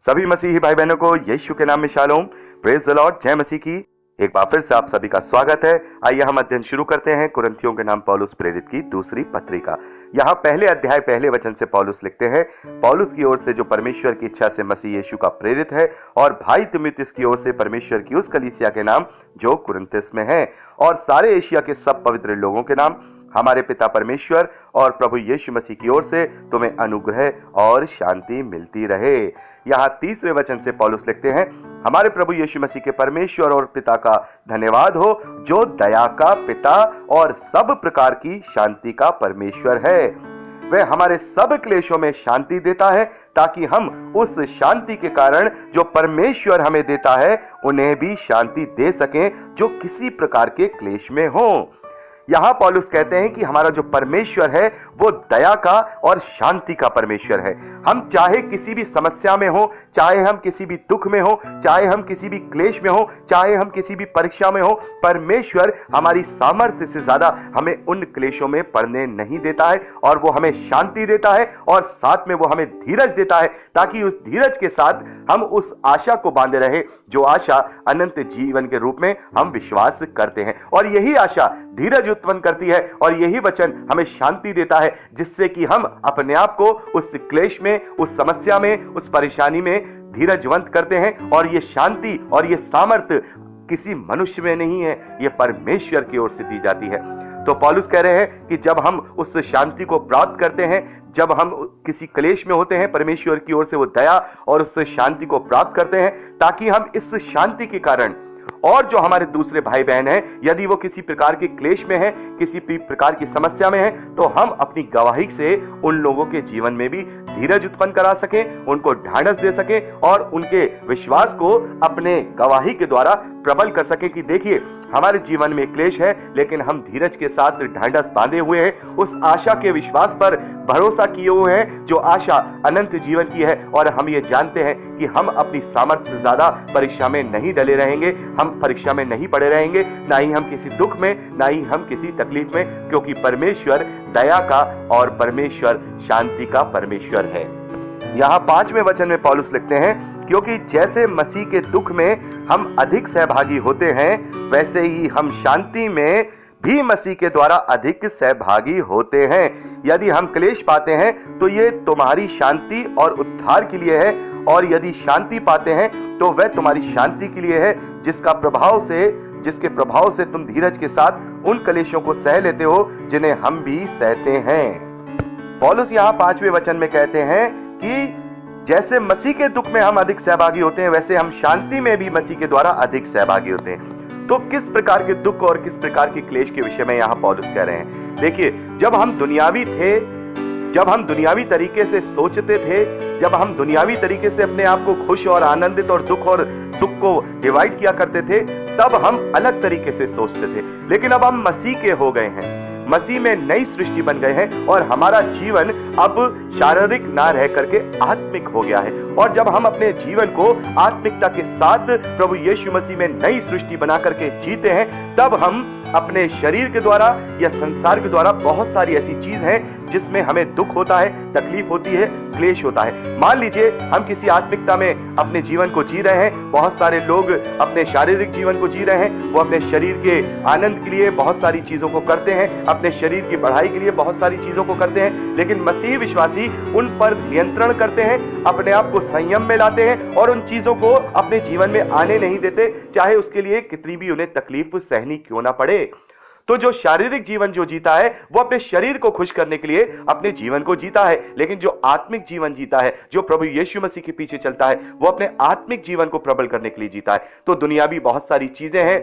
सभी मसीही भाई बहनों को यीशु के नाम में शालोम, प्रेज द लॉर्ड, जय मसीह की। एक बार फिर से आप सभी का स्वागत है। आइए हम अध्ययन शुरू करते हैं कुरिन्थियों के नाम पौलुस प्रेरित की दूसरी पत्रिका। यहाँ पहले अध्याय पहले वचन से पौलुस लिखते हैं, पौलुस की ओर से जो परमेश्वर की इच्छा से मसीह यीशु का प्रेरित है, और भाई तीमुथियुस की ओर से परमेश्वर की उस कलीसिया के नाम जो कुरिन्थुस में है, और सारे एशिया के सब पवित्र लोगों के नाम, हमारे पिता परमेश्वर और प्रभु यीशु मसीह की ओर से तुम्हें अनुग्रह और शांति मिलती रहे। यहाँ तीसरे वचन से पौलुस लिखते हैं, हमारे प्रभु यीशु मसीह के परमेश्वर और पिता का धन्यवाद हो, जो दया का पिता और सब प्रकार की शांति का परमेश्वर है। वह हमारे सब क्लेशों में शांति देता है, ताकि हम उस शांति के कारण जो परमेश्वर हमें देता है उन्हें भी शांति दे सकें जो किसी प्रकार के क्लेश में हो। यहां पौलुस कहते हैं कि हमारा जो परमेश्वर है वो दया का और शांति का परमेश्वर है। हम चाहे किसी भी समस्या में हो, चाहे हम किसी भी दुख में हो, चाहे हम किसी भी क्लेश में हो, चाहे हम किसी भी परीक्षा में हो, परमेश्वर हमारी सामर्थ्य से ज्यादा हमें उन क्लेशों में पड़ने नहीं देता है, और वो हमें शांति देता है, और साथ में वो हमें धीरज देता है, ताकि उस धीरज के साथ हम उस आशा को बांधे रहे जो आशा अनंत जीवन के रूप में हम विश्वास करते हैं। और यही आशा धीरज उत्पन्न करती है, और यही वचन हमें शांति देता है, जिससे कि हम अपने आप को उस क्लेश में, उस समस्या में, उस परेशानी में धीरजवंत करते हैं। और ये शांति और ये सामर्थ्य किसी मनुष्य में नहीं है, ये परमेश्वर की ओर से दी जाती है। तो पौलुस कह रहे हैं कि जब हम उस शांति को प्राप्त करते हैं, जब हम किसी क्लेश में होते हैं, परमेश्वर की ओर से वो दया और उस शांति को प्राप्त करते हैं, ताकि हम इस शांति के कारण और जो हमारे दूसरे भाई बहन हैं, यदि वो किसी प्रकार के क्लेश में है, किसी प्रकार की समस्या में है, तो हम अपनी गवाही से उन लोगों के जीवन में भी धीरज उत्पन्न करा सकें, उनको ढांढस दे सकें, और उनके विश्वास को अपने गवाही के द्वारा प्रबल कर सकें कि देखिए, हमारे जीवन में क्लेश है, लेकिन हम धीरज के साथ ढांढस बांधे हुए हैं, उस आशा के विश्वास पर भरोसा किए हुए हैं जो आशा अनंत जीवन की है। और हम ये जानते हैं कि हम अपनी सामर्थ्य से ज्यादा परीक्षा में नहीं डले रहेंगे, हम परीक्षा में नहीं पड़े रहेंगे, ना ही हम किसी दुख में, ना ही हम किसी तकलीफ में, क्योंकि परमेश्वर दया का और परमेश्वर शांति का परमेश्वर है। यहाँ 5वें वचन में पौलुस लिखते हैं, क्योंकि जैसे मसीह के दुख में हम अधिक सहभागी होते हैं, वैसे ही हम शांति में भी मसीह के द्वारा अधिक सहभागी होते हैं। यदि हम क्लेश पाते हैं तो ये तुम्हारी शांति और उद्धार के लिए है, और यदि शांति पाते हैं तो वह तुम्हारी शांति के लिए है, जिसके प्रभाव से तुम धीरज के साथ उन क्लेशों को सह लेते हो जिन्हें हम भी सहते हैं। पौलुस यहाँ 5वें वचन में कहते हैं कि जैसे मसीह के दुख में हम अधिक सहभागी होते हैं, वैसे हम शांति में भी मसीह के द्वारा अधिक सहभागी होते हैं। तो किस प्रकार के दुख और किस प्रकार के क्लेश के विषय में यहाँ पौलुस कह रहे हैं? देखिए, जब हम दुनियावी थे, जब हम दुनियावी तरीके से सोचते थे, जब हम दुनियावी तरीके से अपने आप को खुश और आनंदित और दुख और सुख को डिवाइड किया करते थे, तब हम अलग तरीके से सोचते थे। लेकिन अब हम मसीह के हो गए हैं, मसीह में नई सृष्टि बन गए हैं, और हमारा जीवन अब शारीरिक ना रह करके आत्मिक हो गया है। और जब हम अपने जीवन को आत्मिकता के साथ प्रभु यीशु मसीह में नई सृष्टि बना करके जीते हैं, तब हम अपने शरीर के द्वारा या संसार के द्वारा बहुत सारी ऐसी चीज हैं जिसमें हमें दुख होता है, तकलीफ होती है, क्लेश होता है। मान लीजिए हम किसी आत्मिकता में अपने जीवन को जी रहे हैं, बहुत सारे लोग अपने शारीरिक जीवन को जी रहे हैं, वो अपने शरीर के आनंद के लिए बहुत सारी चीजों को करते हैं, अपने शरीर की बढ़ाई के लिए बहुत सारी चीजों को करते हैं, लेकिन मसीही विश्वासी उन पर नियंत्रण करते हैं, अपने आप को संयम में लाते हैं, और उन चीजों को अपने जीवन में आने नहीं देते, चाहे उसके लिए कितनी भी उन्हें तकलीफ सहनी क्यों ना पड़े। तो जो शारीरिक जीवन जो जीता है, वो अपने शरीर को खुश करने के लिए अपने जीवन को जीता है, लेकिन जो आत्मिक जीवन जीता है, जो प्रभु यीशु मसीह के पीछे चलता है, वो अपने आत्मिक जीवन को प्रबल करने के लिए जीता है। तो दुनियावी बहुत सारी चीजें हैं,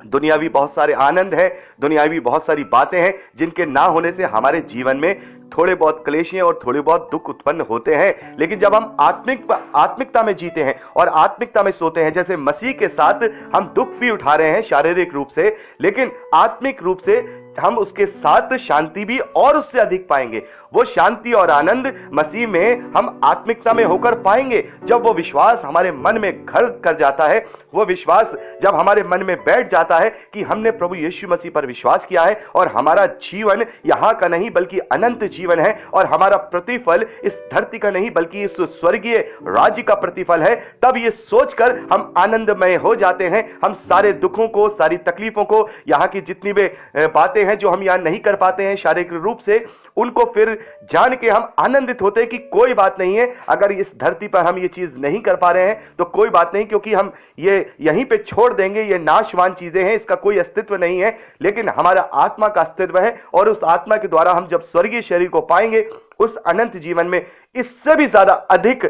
दुनियावी बहुत सारे आनंद है, दुनियावी बहुत सारी बातें हैं, जिनके ना होने से हमारे जीवन में थोड़े बहुत क्लेश और थोड़े बहुत दुख उत्पन्न होते हैं। लेकिन जब हम आत्मिकता में जीते हैं और आत्मिकता में सोते हैं, जैसे मसीह के साथ हम दुख भी उठा रहे हैं शारीरिक रूप से, लेकिन आत्मिक रूप से हम उसके साथ शांति भी और उससे अधिक पाएंगे। वो शांति और आनंद मसीह में हम आत्मिकता में होकर पाएंगे जब वो विश्वास हमारे मन में घर कर जाता है। वो विश्वास जब हमारे मन में बैठ जाता है कि हमने प्रभु यीशु मसीह पर विश्वास किया है और हमारा जीवन यहाँ का नहीं बल्कि अनंत जीवन है और हमारा प्रतिफल इस धरती का नहीं बल्कि इस स्वर्गीय राज्य का प्रतिफल है, तब ये सोचकर हम आनंदमय हो जाते हैं। हम सारे दुखों को, सारी तकलीफों को, यहाँ की जितनी भी बातें हैं जो हम यहाँ नहीं कर पाते हैं शारीरिक रूप से, उनको फिर जान के हम आनंदित होते हैं कि कोई बात नहीं है, अगर इस धरती पर हम ये चीज नहीं कर पा रहे हैं तो कोई बात नहीं, क्योंकि हम ये यहीं पे छोड़ देंगे। ये नाशवान चीजें हैं, इसका कोई अस्तित्व नहीं है, लेकिन हमारा आत्मा का अस्तित्व है और उस आत्मा के द्वारा हम जब स्वर्गीय शरीर को पाएंगे उस अनंत जीवन में इससे भी ज्यादा अधिक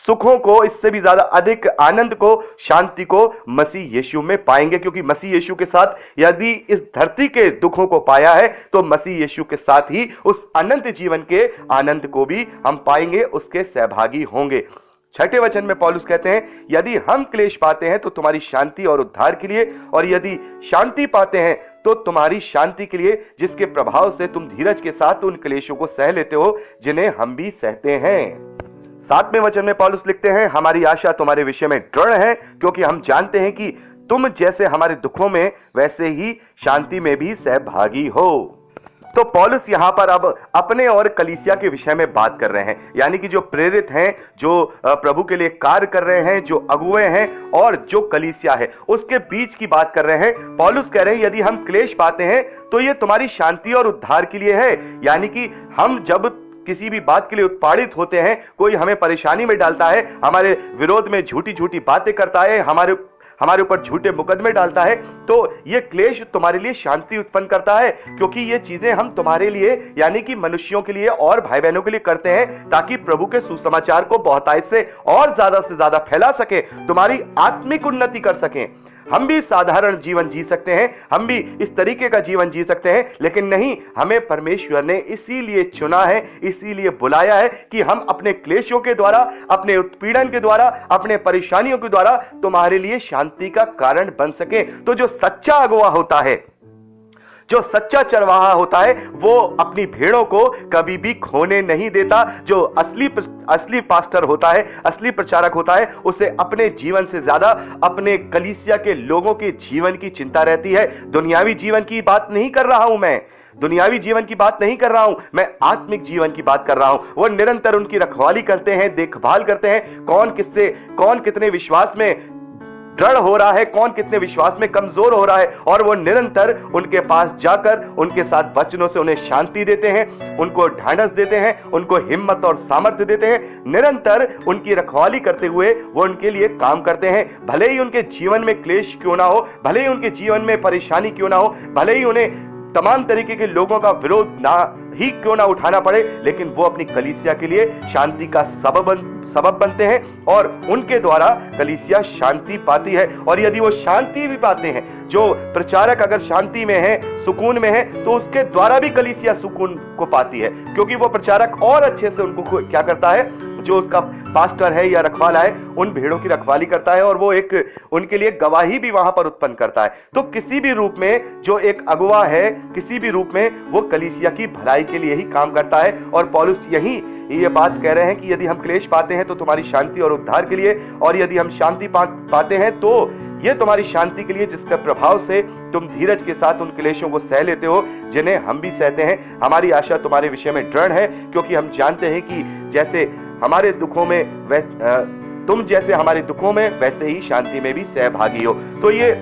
सुखों को, इससे भी ज्यादा अधिक आनंद को, शांति को मसीह यीशु में पाएंगे। क्योंकि मसीह यीशु के साथ यदि इस धरती के दुखों को पाया है तो मसीह यीशु के साथ ही उस अनंत जीवन के आनंद को भी हम पाएंगे, उसके सहभागी होंगे। 6ठे वचन में पौलुस कहते हैं, यदि हम क्लेश पाते हैं तो तुम्हारी शांति और उद्धार के लिए, और यदि शांति पाते हैं तो तुम्हारी शांति के लिए, जिसके प्रभाव से तुम धीरज के साथ उन क्लेशों को सह लेते हो जिन्हें हम भी सहते हैं। 7वें वचन में पौलुस लिखते हैं, हमारी आशा तुम्हारे विषय में दृढ़ है, क्योंकि हम जानते हैं कि तुम जैसे हमारे दुखों में वैसे ही शांति में भी सहभागी हो। तो पौलुस यहां पर अब अपने और कलीसिया के विषय में बात कर रहे हैं, यानी कि जो प्रेरित हैं, जो प्रभु के लिए कार्य कर रहे हैं, जो अगुए हैं और जो कलीसिया है, उसके बीच की बात कर रहे हैं। पौलुस कह रहे हैं, यदि हम क्लेश पाते हैं तो ये तुम्हारी शांति और उद्धार के लिए है। यानी कि हम जब किसी भी बात के लिए उत्पादित होते हैं, कोई हमें परेशानी में डालता है, हमारे विरोध में झूठी झूठी बातें करता है, हमारे ऊपर झूठे मुकदमे डालता है, तो ये क्लेश तुम्हारे लिए शांति उत्पन्न करता है, क्योंकि ये चीजें हम तुम्हारे लिए यानी कि मनुष्यों के लिए और भाई बहनों के लिए करते हैं, ताकि प्रभु के सुसमाचार को बहुतायत से ज्यादा फैला सके, तुम्हारी आत्मिक उन्नति कर सकें। हम भी साधारण जीवन जी सकते हैं, हम भी इस तरीके का जीवन जी सकते हैं, लेकिन नहीं, हमें परमेश्वर ने इसीलिए चुना है, इसीलिए बुलाया है कि हम अपने क्लेशों के द्वारा, अपने उत्पीड़न के द्वारा, अपने परेशानियों के द्वारा तुम्हारे लिए शांति का कारण बन सके। तो जो सच्चा अगुवा होता है, जो सच्चा चरवाहा होता है, वो अपनी भेड़ों को कभी भी खोने नहीं देता। जो असली पास्टर होता है, असली प्रचारक होता है, उसे अपने जीवन से ज्यादा अपने कलीसिया के लोगों के जीवन की चिंता रहती है। दुनियावी जीवन की बात नहीं कर रहा हूं मैं, दुनियावी जीवन की बात नहीं कर रहा हूं मैं, आत्मिक जीवन की बात कर रहा हूं। वो निरंतर उनकी रखवाली करते हैं, देखभाल करते हैं, कौन कितने विश्वास में दृढ़ हो रहा है, कौन कितने विश्वास में कमजोर हो रहा है, और वो निरंतर उनके पास जाकर उनके साथ वचनों से उन्हें शांति देते हैं, उनको ढांढस देते हैं, उनको हिम्मत और सामर्थ्य देते हैं। निरंतर उनकी रखवाली करते हुए वो उनके लिए काम करते हैं। भले ही उनके जीवन में क्लेश क्यों ना हो, भले ही उनके जीवन में परेशानी क्यों ना हो, भले ही उन्हें तमाम तरीके के लोगों का विरोध ना ही क्यों ना उठाना पड़े, लेकिन वो अपनी कलीसिया के लिए शांति का सबब बनते हैं और उनके द्वारा कलीसिया शांति पाती है। और यदि वो शांति भी पाते हैं, जो प्रचारक अगर शांति में है, सुकून में है, तो उसके द्वारा भी कलीसिया सुकून को पाती है, क्योंकि वो प्रचारक और अच्छे से उनको क्या करता है, जो उसका पास्टर है या रखवाला है, उन भेड़ों की रखवाली करता है और वो एक उनके लिए गवाही भी वहां पर उत्पन्न करता है। तो किसी भी रूप में जो एक अगुवा है, किसी भी रूप में वो कलीसिया की भलाई के लिए ही काम करता है। और पौलुस यही ये बात कह रहे हैं कि यदि हम क्लेश पाते हैं तो तुम्हारी शांति और उद्धार के लिए, और यदि हम शांति पाते हैं तो ये तुम्हारी शांति के लिए, जिसके प्रभाव से तुम धीरज के साथ उन क्लेशों को सह लेते हो जिन्हें हम भी सहते हैं। हमारी आशा तुम्हारे विषय में दृढ़ है, क्योंकि हम जानते हैं कि जैसे हमारे दुखों में तुम जैसे हमारे दुखों में वैसे ही शांति में भी सहभागी हो। तो ये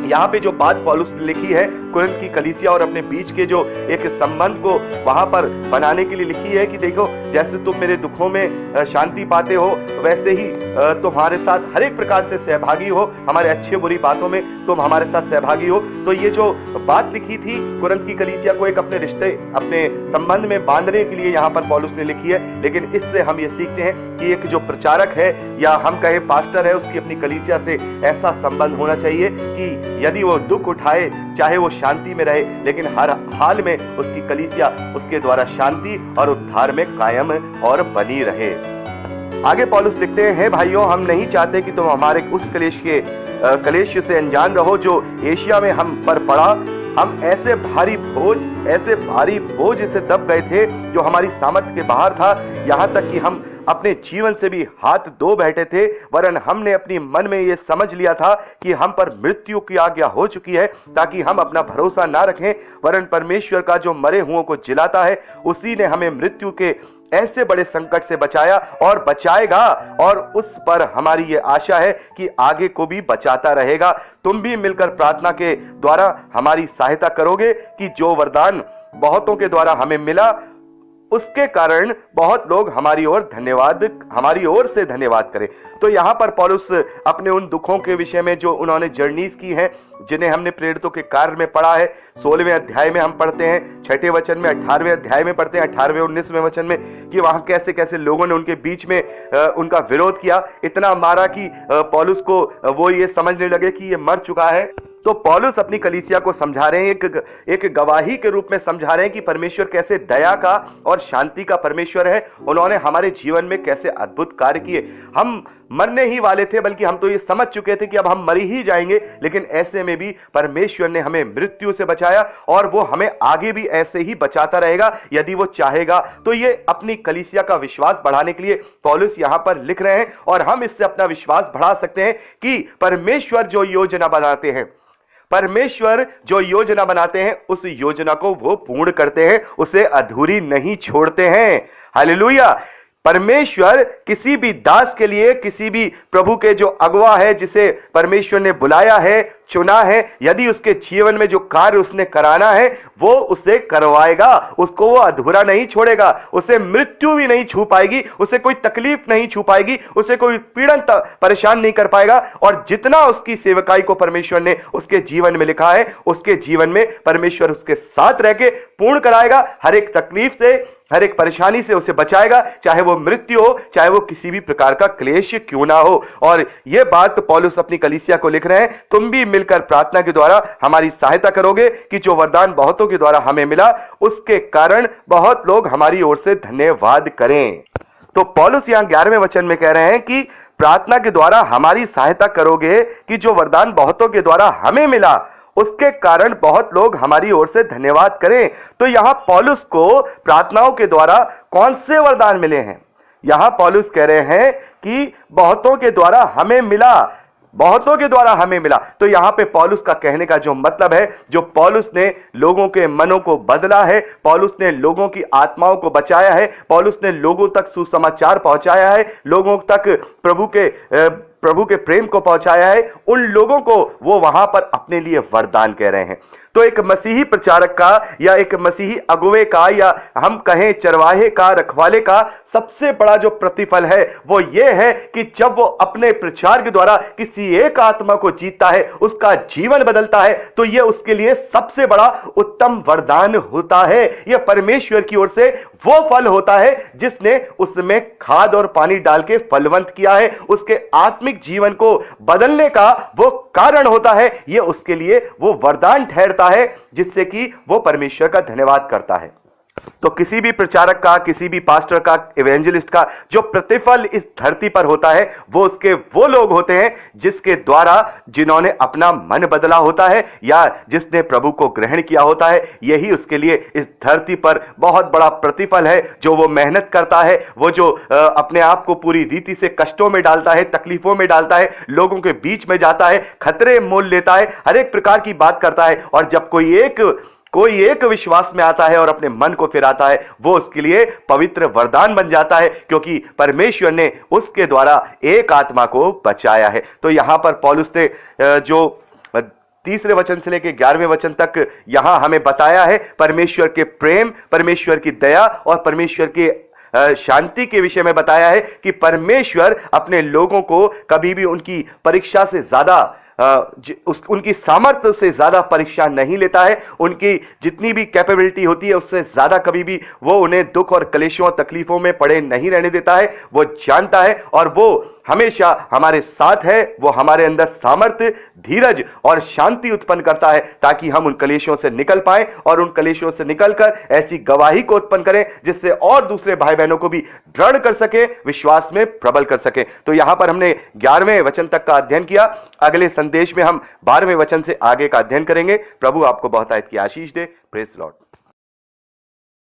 यहाँ पे जो बात पौलुस ने लिखी है कुरिन्थ की कलीसिया और अपने बीच के जो एक संबंध को वहां पर बनाने के लिए लिखी है कि देखो, जैसे तुम मेरे दुखों में शांति पाते हो, वैसे ही तुम्हारे साथ हर एक प्रकार से सहभागी हो, हमारे अच्छे बुरी बातों में तुम हमारे साथ सहभागी हो। तो ये जो बात लिखी थी कुरिन्थ की कलीसिया को एक अपने रिश्ते, अपने संबंध में बांधने के लिए यहाँ पर पौलुस ने लिखी है। लेकिन इससे हम ये सीखते हैं कि एक जो प्रचारक है या हम कहे पास्टर है, उसकी अपनी कलीसिया से ऐसा संबंध होना चाहिए कि यदि वो दुख उठाए, चाहे वो शांति में रहे, लेकिन हर हाल में उसकी कलीसिया उसके द्वारा शांति और उद्धार में कायम और बनी रहे। आगे पौलुस लिखते हैं, भाइयों, हम नहीं चाहते कि तुम हमारे उस कलेश से अनजान रहो जो एशिया में हम पर पड़ा। हम ऐसे भारी बोझ से दब गए थे जो हमारी सामर्थ्य के बाहर था, यहां तक कि हम अपने जीवन से भी हाथ धो बैठे थे। वरन हमने अपनी मन में यह समझ लिया था कि हम पर मृत्यु की आज्ञा हो चुकी है, ताकि हम अपना भरोसा ना रखें, वरन परमेश्वर का जो मरे हुओं को जिलाता है, उसी ने हमें मृत्यु के ऐसे बड़े संकट से बचाया और बचाएगा, और उस पर हमारी ये आशा है कि आगे को भी बचाता रहेगा। तुम भी मिलकर प्रार्थना के द्वारा हमारी सहायता करोगे कि जो वरदान बहुतों के द्वारा हमें मिला, उसके कारण बहुत लोग हमारी ओर से धन्यवाद करें। तो यहां पर पौलुस अपने उन दुखों के विषय में जो उन्होंने जर्नीज की हैं, जिन्हें हमने प्रेरितों के कार्य में पढ़ा है, 16वें अध्याय में हम पढ़ते हैं, 6ठे वचन में, 18वें अध्याय में पढ़ते हैं, 18वें 19वें वचन में, कि वहां कैसे कैसे लोगों ने उनके बीच में उनका विरोध किया, इतना मारा कि पौलुस को वो ये समझने लगे कि ये मर चुका है। तो पौलुस अपनी कलीसिया को समझा रहे हैं, एक गवाही के रूप में समझा रहे हैं कि परमेश्वर कैसे दया का और शांति का परमेश्वर है। उन्होंने हमारे जीवन में कैसे अद्भुत कार्य किए। हम मरने ही वाले थे, बल्कि हम तो ये समझ चुके थे कि अब हम मर ही जाएंगे, लेकिन ऐसे में भी परमेश्वर ने हमें मृत्यु से बचाया, और वो हमें आगे भी ऐसे ही बचाता रहेगा यदि वो चाहेगा। तो ये अपनी कलीसिया का विश्वास बढ़ाने के लिए पौलुस यहां पर लिख रहे हैं, और हम इससे अपना विश्वास बढ़ा सकते हैं कि परमेश्वर जो योजना बनाते हैं, उस योजना को वो पूर्ण करते हैं, उसे अधूरी नहीं छोड़ते हैं। हालेलुया। परमेश्वर किसी भी दास के लिए, किसी भी प्रभु के जो अगुआ है, जिसे परमेश्वर ने बुलाया है, चुना है, यदि उसके जीवन में जो कार्य उसने कराना है वो उसे करवाएगा, उसको वो अधूरा नहीं छोड़ेगा। उसे मृत्यु भी नहीं छू पाएगी, उसे कोई तकलीफ नहीं छू पाएगी, उसे कोई पीड़न परेशान नहीं कर पाएगा। और जितना उसकी सेवकाई को परमेश्वर ने उसके जीवन में लिखा है, उसके जीवन में परमेश्वर उसके साथ रह के पूर्ण कराएगा। हर एक तकलीफ से, हर एक परेशानी से उसे बचाएगा, चाहे वो मृत्यु हो, चाहे वो किसी भी प्रकार का क्लेश क्यों ना हो। और यह बात पौलुस अपनी कलीसिया को लिख रहे हैं, तुम भी मिलकर प्रार्थना के द्वारा हमारी सहायता करोगे कि जो वरदान बहुतों के द्वारा हमें मिला, उसके कारण बहुत लोग हमारी ओर से धन्यवाद करें। तो पौलुस यहां 11वें वचन में कह रहे हैं कि प्रार्थना के द्वारा हमारी सहायता करोगे कि जो वरदान बहुतों के द्वारा हमें मिला, उसके कारण बहुत लोग हमारी ओर से धन्यवाद करें। तो यहां पौलुस को प्रार्थनाओं के द्वारा कौन से वरदान मिले हैं? यहां पौलुस कह रहे हैं कि बहुतों के द्वारा हमें मिला, बहुतों के द्वारा हमें मिला। तो यहां पे पौलुस का कहने का जो मतलब है, जो पौलुस ने लोगों के मनों को बदला है, पौलुस ने लोगों की आत्माओं को बचाया है, पौलुस ने लोगों तक सुसमाचार पहुंचाया है, लोगों तक प्रभु के प्रेम को पहुंचाया है, उन लोगों को वो वहां पर अपने लिए वरदान कह रहे हैं। तो एक मसीही प्रचारक का, या एक मसीही अगुवे का, या हम कहें चरवाहे का, रखवाले का सबसे बड़ा जो प्रतिफल है वो ये है कि जब वो अपने प्रचार के द्वारा किसी एक आत्मा को जीतता है, उसका जीवन बदलता है, तो ये उसके लिए सबसे बड़ा उत्तम वरदान होता है। यह परमेश्वर की ओर से वो फल होता है जिसने उसमें खाद और पानी डाल के फलवंत किया है, उसके आत्मिक जीवन को बदलने का वो कारण होता है। यह उसके लिए वो वरदान ठहरता है जिससे कि वो परमेश्वर का धन्यवाद करता है। तो किसी भी प्रचारक का, किसी भी पास्टर का, इवेंजलिस्ट का जो प्रतिफल इस धरती पर होता है, वो उसके वो लोग होते हैं जिसके द्वारा, जिन्होंने अपना मन बदला होता है, या जिसने प्रभु को ग्रहण किया होता है। यही उसके लिए इस धरती पर बहुत बड़ा प्रतिफल है। जो वो मेहनत करता है, वो जो अपने आप को पूरी रीति से कष्टों में डालता है, तकलीफों में डालता है, लोगों के बीच में जाता है, खतरे मोल लेता है, हर एक प्रकार की बात करता है, और जब कोई एक विश्वास में आता है और अपने मन को फिराता है, वो उसके लिए पवित्र वरदान बन जाता है, क्योंकि परमेश्वर ने उसके द्वारा एक आत्मा को बचाया है। तो यहां पर पौलुस ने जो 3 वचन से लेकर 11वें वचन तक यहां हमें बताया है परमेश्वर के प्रेम, परमेश्वर की दया और परमेश्वर के शांति के विषय में बताया है कि परमेश्वर अपने लोगों को कभी भी उनकी परीक्षा से ज्यादा, उनकी सामर्थ्य से ज्यादा परीक्षा नहीं लेता है। उनकी जितनी भी कैपेबिलिटी होती है उससे ज्यादा कभी भी वो उन्हें दुख और क्लेशों और तकलीफों में पड़े नहीं रहने देता है। वो जानता है और वो हमेशा हमारे साथ है, वो हमारे अंदर सामर्थ्य, धीरज और शांति उत्पन्न करता है, ताकि हम उन कलेशों से निकल पाए और उन कलेशों से निकलकर ऐसी गवाही को उत्पन्न करें जिससे और दूसरे भाई बहनों को भी दृढ़ कर सके, विश्वास में प्रबल कर सके। तो यहां पर हमने 11वें वचन तक का अध्ययन किया। अगले संदेश में हम 12वें वचन से आगे का अध्ययन करेंगे। प्रभु आपको बहुत की आशीष दे। Praise Lord.